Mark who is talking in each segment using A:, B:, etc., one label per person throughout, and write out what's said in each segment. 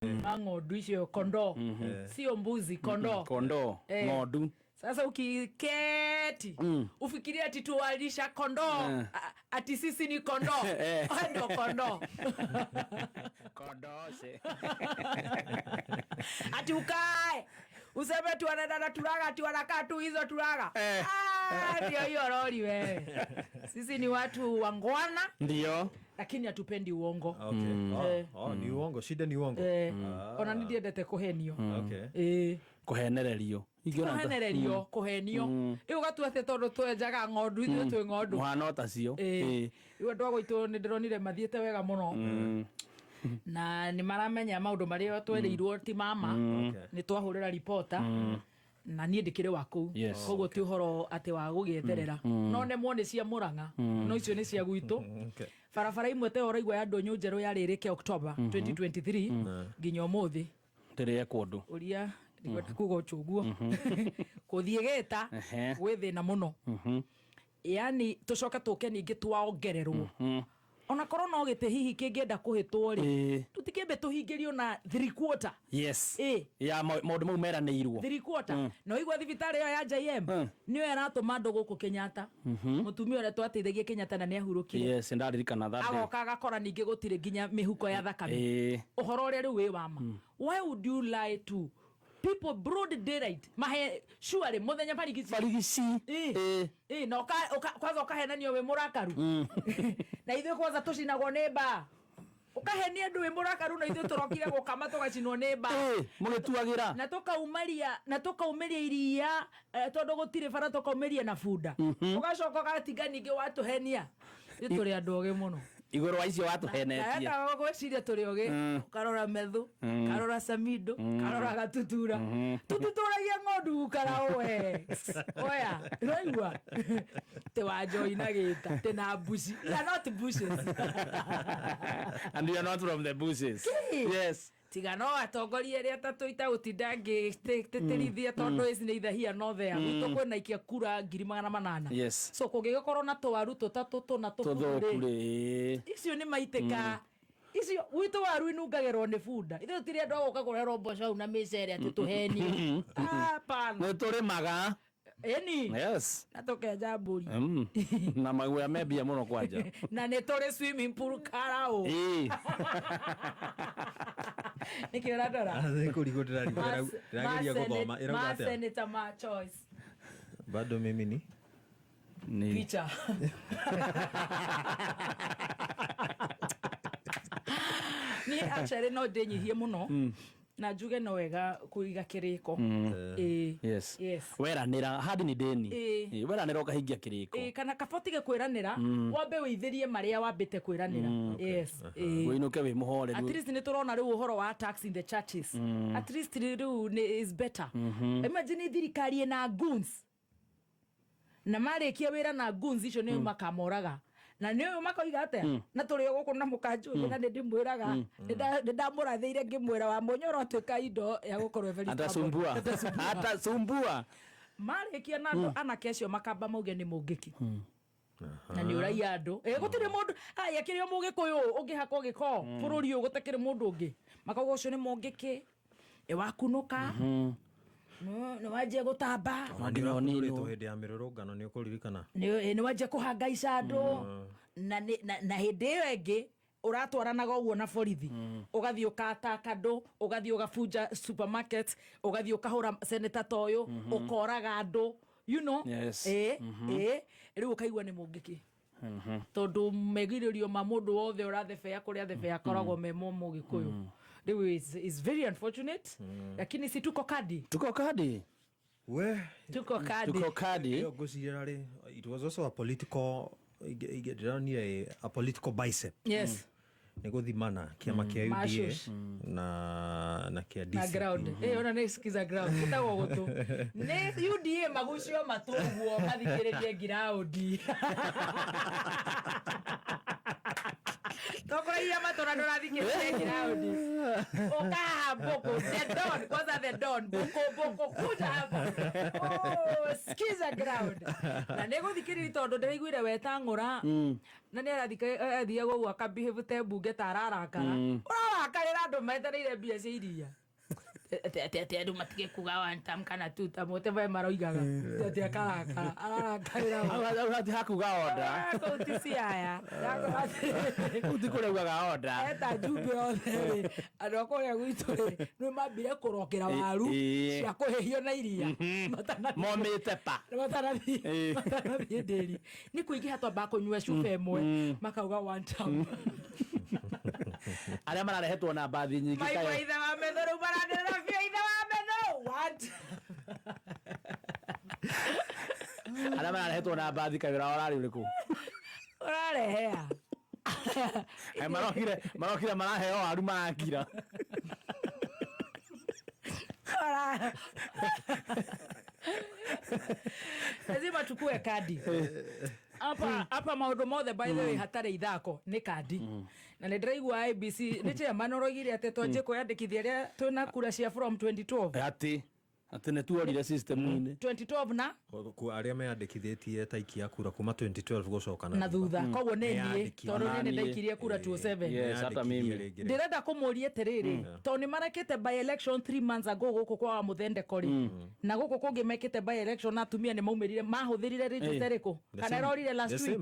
A: ng'ondu icio kondo sio mbuzi kondo
B: ng'ondu.
A: Sasa ukiketi ufikiria ati tuwalisha kondo ati sisi ni kondo ndio kondo
B: Kondose.
A: ati ukae useme tu anaenda turaga ati wanakaa tu hizo turaga ndio hiyo roli wewe. Sisi ni watu wangwana
B: ndio
A: lakini hatupendi uongo.
C: Ni uongo, shida ni uongo.
A: Ona ndiendete kuhenio.
B: kuhenererio
A: kuhenio iyo gatu ate tondu twenjaga ng'ondu ithu twi ng'ondu
B: muhana tacio
A: iyo ndogo itu ni ndironire mathiete wega muno na ni maramenya maundu maria twerirwo ti mama ni twahurira reporter na nie ndikire waku koguo ti uhoro ati wa gugietherera no nemwo ni cia Murang'a no icio ni cia gwitu barabara imwe te oraigwa ya ndonyo njeru ya ririke October 2023 nginya umuthi
B: ndirie kundu
A: uria ndigweta kugo chuguo kuthie geta gwithi na muno yani tucoka tuke ningi twaongererwo ona korwo no gite hihi kingienda kuhitwo ri tutikembe tuhingirio na 3/4
B: ya maundu mau meranirwo
A: 3/4 no igwa thibitari yo ya JM niyo yaratuma andu guku Kenyatta mutumia ore twateithagie Kenyatta na ni ahurukire
B: ndaririkana that
A: agoka agakora ningi gutire nginya mihuko ya thakame uhoro uri wi wama. Why would you lie to people broad daylight mahe surely muthenya parigisi no kwanza ukahenanio we murakaru na ithuĩ kwanza tucinagwo nĩ mba ukahenia ndu we murakaru na ithuĩ turokire gukama tugacinwo nĩ mba
B: mugituagira
A: na tukaumeria iria tondu gutire bara tukaumeria na bunda ugacoka gatiga ningi watuhenia turi andu oge muno
B: iguru wa icio watuhenetie
A: ata gwiciria turi oge karora methu karora samido karora gatutura tututuragia ng'ondu kara we oya roigwa te wa joina gita te na bushi ya not bushes
B: and you are not from the bushes. Yes
A: tiga no atongoria ria tatu ita utindangi teterithia tondu is neither here nor there to kwena ikia kura 800 so kugikorwo na twaru tutatu tuna
B: tuthukure
A: icio ni maitika icio witu waru inungagerwo ni bunda ithu tiri andu agoka kurerwo mboco na micere ati tuheni pana
B: no turi maga
A: na tukenja mburi
B: na maguya mebia muno kwanja
A: na ni turi swimming pool karao nikira ndora
C: kurigo ndirageria guthoma irauga atia
A: senator ma choice
C: bado mimi ni
A: picha ni actually no denyihie muno na njuge no wega kuiga kiriko
B: yes weranira hadi ni deni weranira ukahingia kiriko
A: kana kabotige kwiranira wambe withirie maria wambite kwiranira
B: winuke wi muhore
A: at least ni turona riu uhoro wa tax in the churches at least riu is better imagine thirikari na goons na marikia wira na goons icio ni makamoraga na niyo makoiga atia na turi guku na mukanju na ndimwiraga ndamurathire ngimwira wa munyoro tuka indo ya gukorwo very
B: atasumbua
A: marikia na anake acio makamba mauge ni mungiki na ni uraia andu gutire mundu aya kirio mugikuyu ungihakwo giko bururi uyu gutakire mundu ungi makauga ucio ni mungiki wakunuka no waje gutamba
C: ndio hende ya mirurungano ni ukuririkana
A: ni waje kuhanga icando na hende iyo engi uratwaranaga uguo na borithi ugathii ukata kando ugathii ugafunja supermarket ugathii ukahura senator toyo ukoraga andu you know riu ukaigua ni mungiki tondu megiririo ma mundu wothe urathebea kuria thebea koragwo memo mugikuyu riu is very unfortunate lakini si tuko kadi
C: we
A: tuko kadi
C: yo gusira ri it was also a political a political bicep ni guthimana kiama kia UDA na kia DC
A: na ground ona ni skiza ground kutago gutu ni UDA magucio matuguo mathikiririe ground Tokoraia matora ndũrathikĩrĩria ground. Ũkaha mbũkũ the don kwanza the don mbũkũ kuja hapa. Skiza ground. Na nĩgũthikĩrĩria tondũ ndĩraiguire wetang'ũra na nĩarathiĩ gũguo akabehave te mbunge ta ararakara. Ũrarakarĩra andũ metereire mbia cia iria. Tete andũ matige kuga one time kana two time whatever maroigaga. Tete akarakara ararakarĩra.
B: Urati hakuga order.
A: Kũtisi aya.
B: Utikũreugaga order.
A: Eta jumbe othe andũ akũrĩa gwitũ rĩ nĩ mambire kũrokera waru cia kũhĩhio na iria
B: momĩte pa
A: matanathiĩ ndĩri nĩ kũingĩha twambaga kũnyua cuba ĩmwe makauga one time.
B: Arĩa mararehetwo na mbathi nyingĩ
A: maigua ithe wa metho rĩu maranĩrĩra biũ ithe wa metho what.
B: Arĩa mararehetwo na mbathi kawĩra ũrarĩ ũrĩkũ
A: ũrarehea
B: marokire maraheo waru marakira.
A: lazima tukue kadi hapa maundu mothe by the way hatarĩ ithako nĩ kadi na nĩ ndĩraigua IBC nĩ chairman ũroigire atĩ twanjie kwĩyandĩkithia arĩa twĩna kura cia from 2012
B: atĩ nĩ tuorire system-inĩ
A: 2012 na
C: arĩa meyandĩkithĩtie taiki ya kura kuma 2012 gũcoka
A: na thutha koguo nĩ niĩ tondũ nĩ ndaikirie kura 27.
B: Yes, hata mimi
A: ndĩrenda kũmũria atĩrĩrĩ tondũ nĩ marekĩte by election 3 months ago gũkũ kwa Muthende Kori na gũkũ kũngĩ mekĩte by election atumia nĩ maumĩrire mahũthĩrire register ĩrĩkũ kana ĩrorire last week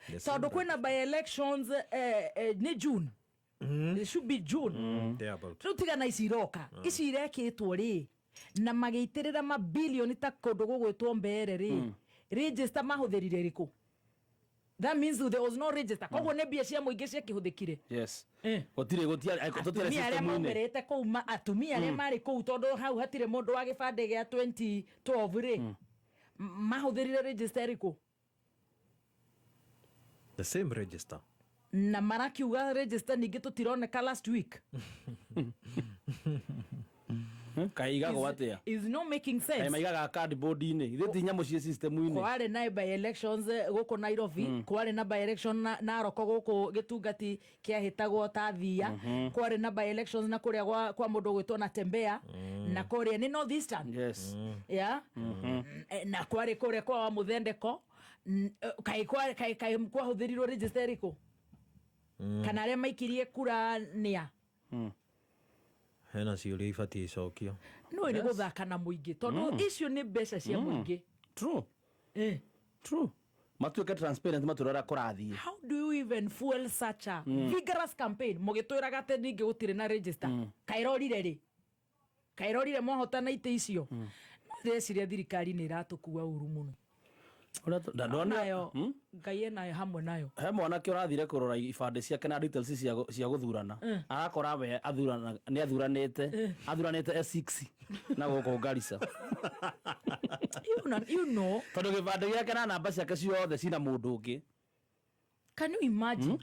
A: tondũ kwĩna by elections nĩ June. It should be June. Rĩu tigana ici iroka ici irekĩtwo rĩ na magĩitĩrĩra mabilioni ta kũndũ gũgwĩtwo mbere rĩ register mahũthĩrire rĩkũ. That means there was no register. Koguo nĩ mbia cia mũingĩ ciakĩhũthĩkire.
B: Yes. Gũtirĩ
A: system-inĩ. Atumia arĩa marĩ kũu tondũ hau hatirĩ mũndũ wa gĩbandĩ gĩa 2012 rĩ mahũthĩrire register rĩkũ.
C: The same register.
A: Na marakiuga register ningĩ tũtironeka last week.
B: Kaigagwo atĩa
A: is no making sense.
B: Maigaga cardboard-inĩ ithe ti nyamũ cia system-inĩ.
A: Kwarĩ na by elections gũkũ Nairobi, kwarĩ na by election Narok gũkũ Gĩtungati kĩahĩtagwo ta Thia, kwarĩ na by elections na kũrĩa kwa mũndũ gwĩtwo na Tembea na kũrĩa nĩ North Eastern.
B: Yes.
A: Yeah. Na kwarĩ kũrĩa kwa Muthendeko kai kwahũthĩrirwo register ĩrĩkũ kana arĩa maikirie kura nĩa.
C: Hena ciũria ibatiĩ icokio.
A: No nĩ gũthaka na mũingĩ tondũ icio nĩ mbeca cia mũingĩ.
B: True. True. Matuĩke transparent matũrora kũrathiĩ.
A: How do you even fuel such a vigorous campaign mũgĩtwĩraga atĩ ningĩ gũtirĩ na register. Kairorire mwahotana itĩ icio. Ndĩreciria thirikari nĩ ĩratũkua ũru mũno. Nayo Ngai nayo hamwe nayo.
B: He mwanake ũrathire kũrora ibandĩ ciake na details cia gũthurana arakora we nĩ athuranĩte S6 na gũkũ Garissa.
A: You know
B: tondũ gĩbandĩ gĩake na namba ciake ciothe cina mũndũ ũngĩ.
A: Can you imagine?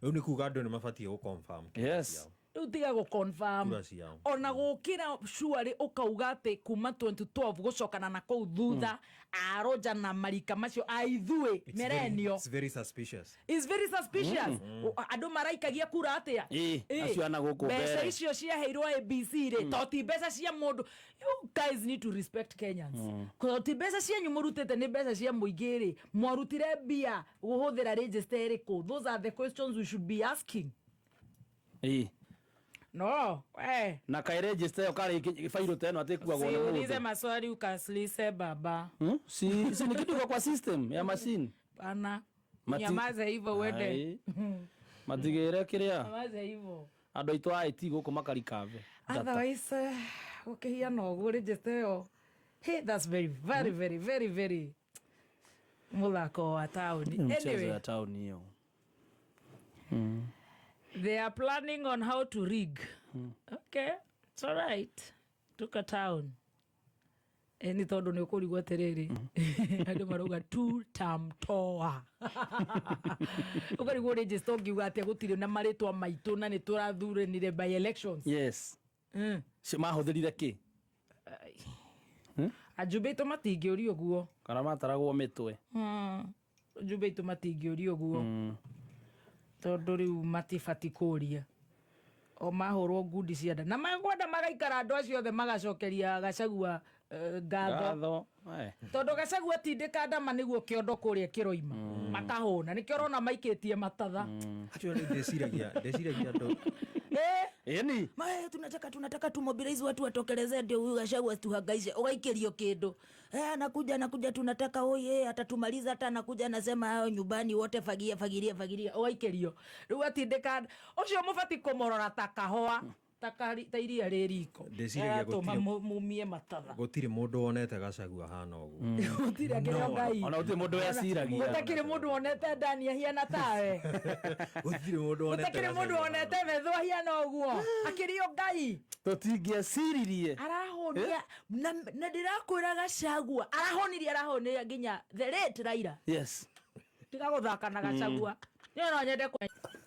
C: Rĩu nĩ kuga andũ nĩ mabatiĩ gũconfirm.
B: Yes.
A: Rĩu tiga gũconfirm ona gũkĩra surely ũkauga atĩ kuma 2012 gũcokana na kũu thutha aroja na marika macio aithuĩ merenio.
C: It's very suspicious.
A: It's very suspicious. Andũ maraikagia kura atĩa
B: acio ana gũkũ mbere
A: mbeca icio ciaheirwo ABC rĩ to ti mbeca cia mũndũ. You guys need to respect Kenyans. Ti mbeca cianyu mũrutĩte nĩ mbeca cia mũingĩ rĩ mwarutire mbia gũhũthĩra register ĩrĩkũ. Those are the questions we should be asking. No,
B: na kai register yo kale failo tena atekuagwo na
A: mundu. Ulize maswali ukasilise baba.
B: Si ni kitu kwa system ya machine.
A: Bana. Nyamaza hivyo wende.
B: Matigere kiria.
A: Nyamaza hivyo.
B: Andũ aitũ a IT gũkũ makarikave.
A: Otherwise, ukihia no go register yo. Hey, that's very mulako wa town.
B: Anyway, town hiyo.
A: They are planning on how to rig. Okay, it's all right. Tuka town. Ni tondu ni ukurigwo atiriri. Andu maruga two-term toa. Ukarigwo register ngiuga atia gutire na maritwa maitu na ni turathuranire by elections.
B: Yes. Mahũthĩrire kĩ?
A: Ajubĩtwo matingĩũrio guo.
B: Kana mataragwo mĩtwe.
A: Ajubĩtwo matingĩũrio guo. tondu riu matibati kuria o mahurwo ngundi cia nda na magwenda magaikara andu acio othe magacokeria Gachagua ngatho tondu Gachagua tindika ndama niguo kiondo kuria kiroima makahuna nikio rona maikitie matatha
C: actually ndeciragia andu
B: Eni
A: tunataka tumobilize watu watokeleze ndio huyu Gachagua tuhangaize ugaikirio kindu anakuja tunataka oye atatumaliza hata anakuja anasema hao nyumbani wote fagiria ugaikirio riu atindika ucio mubati kumorora takahoa iria ririko
C: ndeciragia
A: mumie matatha
C: gutire mundu wonete Gachagua hana uguo
A: gutire kirio ngai
B: ona gutire mundu weciragia
A: gutakire mundu wonete ndani ahiana tawe
C: gutire mundu
A: wonete metho ahiana uguo akirio ngai
B: tutingeciririe
A: arahonia na ndirakwira Gachagua arahonirie nginya the late Raila
B: yes
A: tiga guthaka na Gachagua no nyende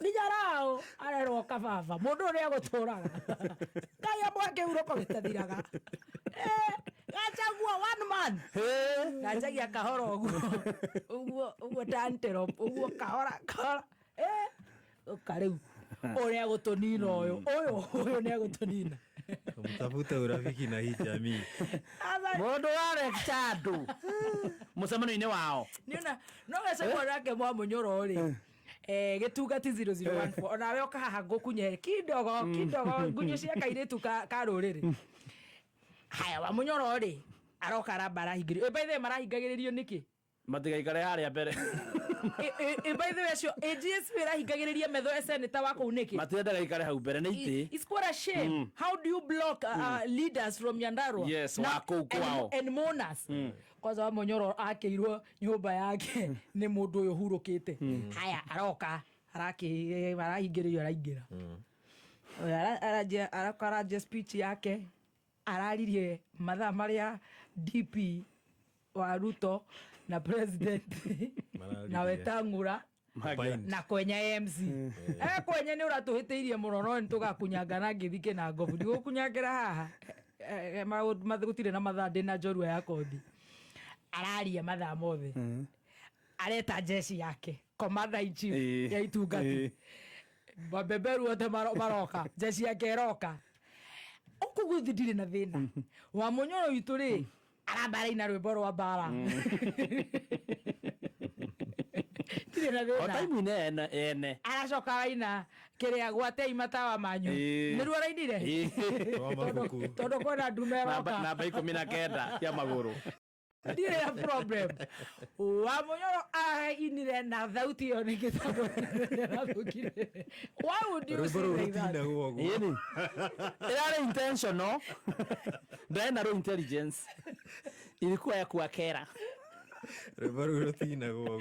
A: nijarao arerwo kababa mundu ria guturaga kaya mwake uroko gitathiraga Gachagua one man gachagia kahoro uguo tantero uguo kahora ukariu uria gutunina uyu ni gutunina
C: mtafuta urafiki na hii jamii
B: mundu ware chadu musemano-ini wao
A: niona no Gachagua rake mwa munyoro ri gitungati 0014 onawe oka haha ngukunye kidogo ngunyo cia kairitu ka ruriri haya wa munyoro ri aroka arambara hingirio by the way marahingagiririo niki
B: matigaikare haria mbere
A: by the way acio AGS rahingagiriria metho senator wako niki
B: matiendaga ikare hau mbere ni iti
A: it's quite a shame how do you block leaders from Nyandarua
B: yes wako kwao
A: and mourners kwanza wa munyoro akirwo nyumba yake ni mundu uyu hurukite haya aroka arahingiririo araingira araja speech yake araririe mathaa maria DP wa Ruto na president na Wetang'ula na kwenya MC kwenya ni uratuhitiirie muno no nitugakunyanga na ngithike na ngobu ndigukunyangira haha mathugutire na mathaa ndina njorua ya kothi araria mathaa mothe areta jeshi yake commander in chief ya itungati babeberu wote maroka jeshi yake eroka ukuguthi ndire na thina wa munyoro witu ri arambara ina rwimbo rwa mbara ndire na thina
B: o time ene
A: aracoka aina kiria gwate imatawa manyu niru arainire tondu kwena ndume roka
B: namba 19 ya maguru
A: ndire na problem wa munyoro inire na thauti yo nikitago na thukire why would you say that
B: yeni era intentional ndena ro intelligence ilikuwa ya kuakera
C: Rebaru tina guo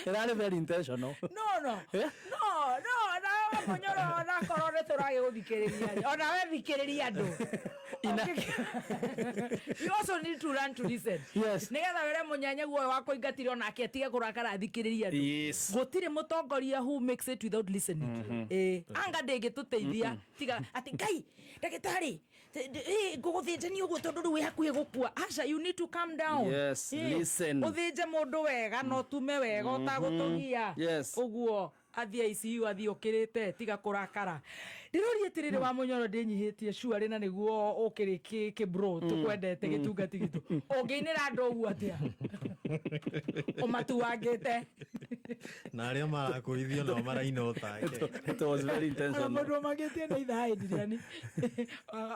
B: era very intentional
A: no munyoro na korore turage guthikiriria ona we thikiriria andu you also need to learn to listen
B: yes
A: nigetha were munyanya guo wako ingatire ona ake tige kurakara thikiriria andu
B: yes
A: gutire mutongoria who makes it without listening anga ndingituteithia tiga ati ngai ndagitari nguguthinjani uguo tondu riu wi hakuhi gukua asha you need to calm down
B: yes listen
A: uthinje mundu wega no tume wega utagutugia
B: yes
A: uguo athia ICU athiukirite tiga kurakara ndirorie tirire wa munyoro ndinyihitie sure rina niguo ukiri ki bro tukwendete gitungati gitu ungiinira andu uguo atia umatuangite
C: na aria marakurithio no maraina utake
B: it was very intentional
A: mundu magitie na ithai ndirani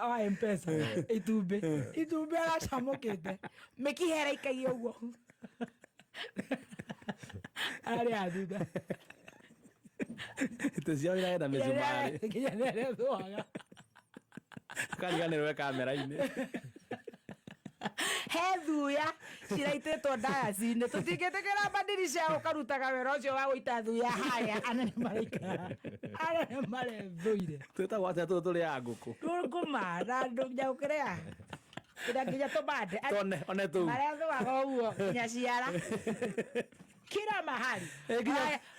A: wa M-Pesa itumbe aracamukite mikihera ikagia uguo ari athutha
B: tezia ira enda mezumari
A: kinya nere thuaga
B: kariganirwe kamera-ini
A: he thuya ciraitetwo ndayacine tutingitikira bandiri cia ukarutaga wera ucio wa guita thuya haya anene maraikara anene marethuire
B: twitagwo atia tutu turi a nguku
A: ngumara ndunjaukiria nginya tumande
B: one tu
A: marethuaga uguo kinya ciara kila mahali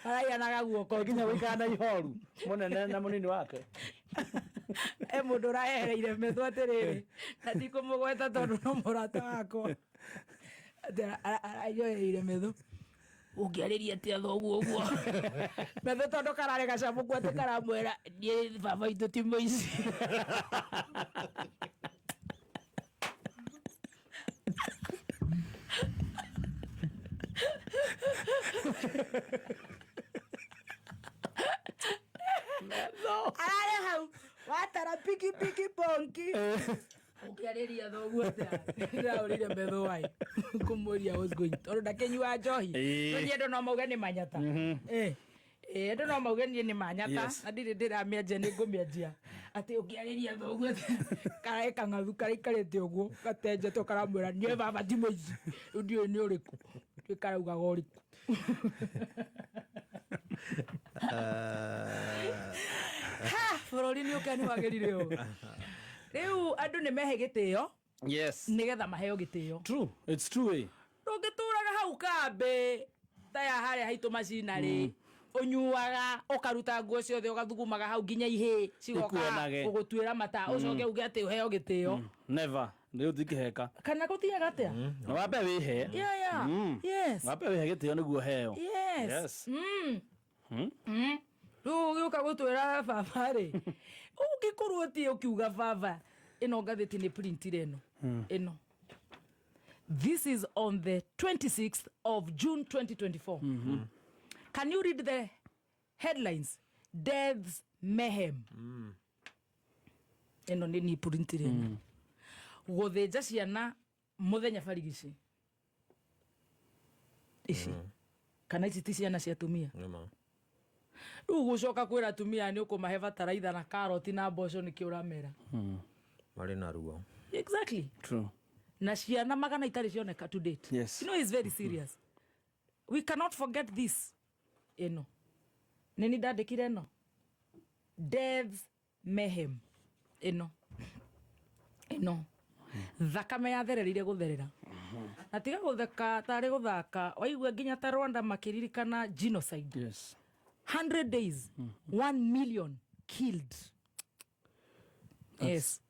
A: araianaga guoko
B: nginya guikara na ihoru munene na munini wake
A: mundu uraehereire metho atiriri na ndikumugweta tondu no murata wakwa araioheire metho ungiariria atia thoguo uguo methe tondu karare gacamu kwate karamwira nie baba itu ti muici arare hau watara piki bonki ukiariria thoguo atia ndaurire metho wai kumuria was going tondu ndakenyua njohi ndio ndo no mauge ni manyata ndo no mauge ni manyata na ndiri ndirameje ni ngumienjia ati ukiariria thoguo atia karae kang'athu karaikarite uguo gatenje to karamwira nie baba ti muici ndio ni uriku twikarauga goriku bururi ni ukeni wagirire u riu andu ni mehe gitio nigetha maheo gitio.
B: True, it's true.
A: Ndungituraga hau kambe taya haria haitu macinari unyuaga ukaruta nguo ciothe ugathugumaga hau nginya ihi cigoka ugutwira mata ucoke uge ati uheo gitio.
B: Never. Riu tikiheka
A: kana gutiaga atia
B: no wabe wihe
A: yes
B: wabe wihe gitio niguo heo
A: yes riu giuka gutwira baba ri ungikorwo ti ukiuga baba ino ngathiti ni printire ino this is on the 26th of June 2024. Can you read the headlines? Deaths mayhem. Ino ni printire guthinja ciana muthenya barigici ici kana ici ti ciana cia tumia riu gucoka kwira atumia ni ukumahe bataraitha na karoti na mboco niki uramera
C: mari na ruo.
A: Exactly.
B: True.
A: Na ciana magana itari cioneka to date.
B: Yes.
A: You know, it's very serious. We cannot forget this. Eno nini ndandikire no deaths mayhem eno thakame yathererire gutherera na tiga gutheka tari guthaka waigua nginya ta Rwanda makiririkana genocide.
B: Yes.
A: 100 days 1 million killed.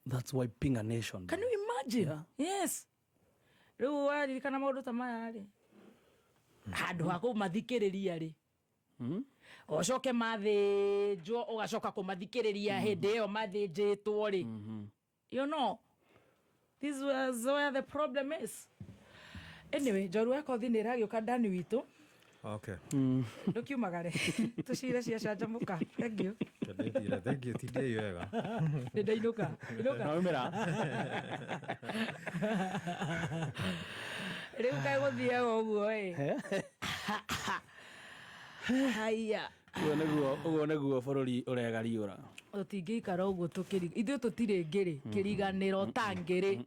B: That's wiping a nation.
A: Can you imagine? Yes. Riu waririkana maundu ta maya ri handu ha kumathikiriria ri ocoke mathinjwo ugacoka kumathikiriria hindi iyo mathinjitwo ri you know this was where the problem is. Anyway, Joru yako thini iragiuka ndani witu.
C: Okay.
A: Ndukiumagare tucire cia canjamuka. Thank you.
C: Thank you. Tidie wega.
A: Ndainuka.
B: Naumira.
A: Riu kai guthie uguo haya
B: uguo niguo bururi uregariura
A: utingikara uguo tukiri ithu tutire ngiri kiriganiro tangiri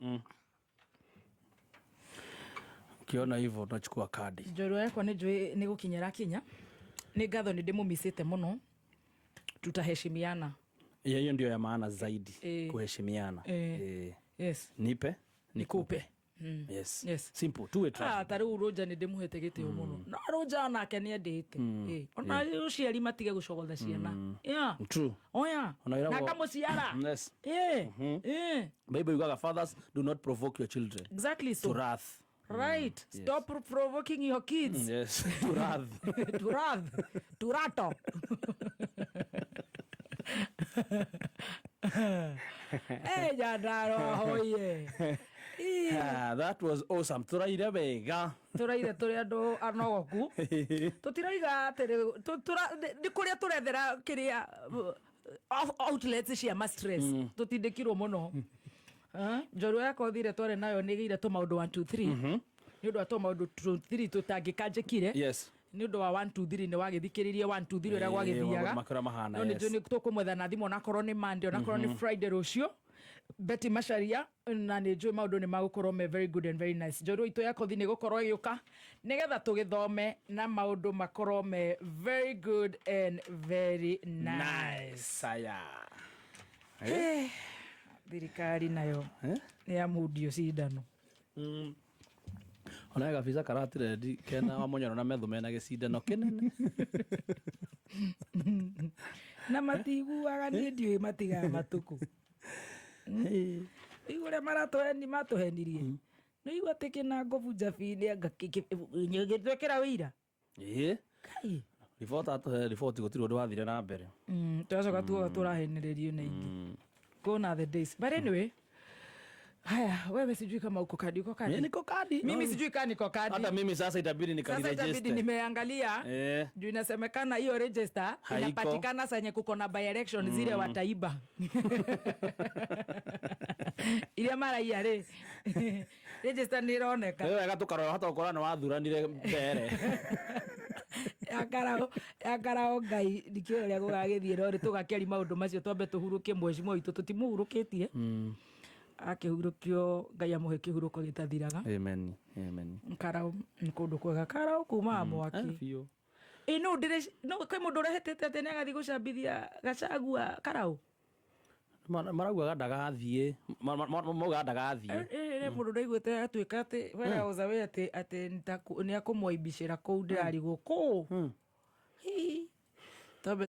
B: kiona hivyo tunachukua kadi.
A: Njoro yako ni gukinyira Kenya ni ngatho ni ndimumisite muno tutaheshimiana.
B: Hiyo ndio ya maana zaidi kuheshimiana.
A: Yes.
B: Nipe nikupe. Yes. Simple tuwe trust.
A: Tari Roja ni ndimuhete gitio muno na Roja nake ni endete ona uciari matige gucogotha ciana. Yeah.
B: True.
A: Oya na kamuciara.
B: Yes. Bible yugaga fathers do not provoke your children.
A: Exactly so.
B: To wrath.
A: Right. Yes. Stop provoking your kids.
B: Yes. To wrath.
A: To wrath. To rato. Hey, jadaro hoye.
B: That was awesome. Turaire wega.
A: Turaire turi andu anogoku. Tutiraiga atiri ndi kuria turethera kiria outlets cia ma stress. Tutindikirwo muno. Njoro yako thire tware nayo nigire to maundu 1 2 3. Ni undu ato maundu 2 3 tutangikanjekire.
B: Yes.
A: Ni undu wa 1 2 3 ni wagithikiririe 1 2 3 uria gwagithiaga.
B: Makora mahana.
A: No ni joni tukumwetha na thimo na korwo ni Monday na korwo ni Friday rucio. Betty Macharia na ni njui maundu ni magukorwo me very good and very nice. Njoro ito yako thini gukorwo iuka nigetha tugithome na maundu makorwo me very good and very nice.
B: Aya.
A: Thirikari nayo ni ya mudio cindano.
B: Ona gabisa karatire ndi kena wa Munyoro na methu mena gicindano kinene.
A: Na matiguaga ni ndiu matiga matuku. Igure maratoheni matuhenirie. Ni igwa teke na ngovu jafini ngakike nyegethekera wira. Kai
B: riboti gũtirĩ ũndũ wathire na mbere.
A: Tũracoka tũrahenĩrĩrio na ingĩ. Gonna the days. But anyway, haya, wewe sijui kama uko kadi.
B: Niko kadi.
A: Mimi sijui kama niko kadi.
B: Hata mimi sasa itabidi nikaliregister.
A: Sasa itabidi nimeangalia. Juu inasemekana hiyo register inapatikana sanye kuko na by election zile wataiba. Ile mara yare. Register nironeka.
B: Wewe gatukarora hata ukorana wathuranire mbere.
A: Yakarao ngai ndikio ria gugagithie rori tugakeri maundu macio twambe tuhurukie mheshimiwa witu tutimuhurukitie akihurukio ngai amuhe kihuruko gitathiraga.
B: Amen.
A: Karao nkundu kwega karao kuma mwaki no ndire no kwi mundu urehetete ati negathi gucambithia Gachagua karao
B: marauga ndagathie mauga ndagathie
A: mundu ndaiguite atuika ati wega uzawe ati ni akumwaibicira kuu ndirarigwo kuu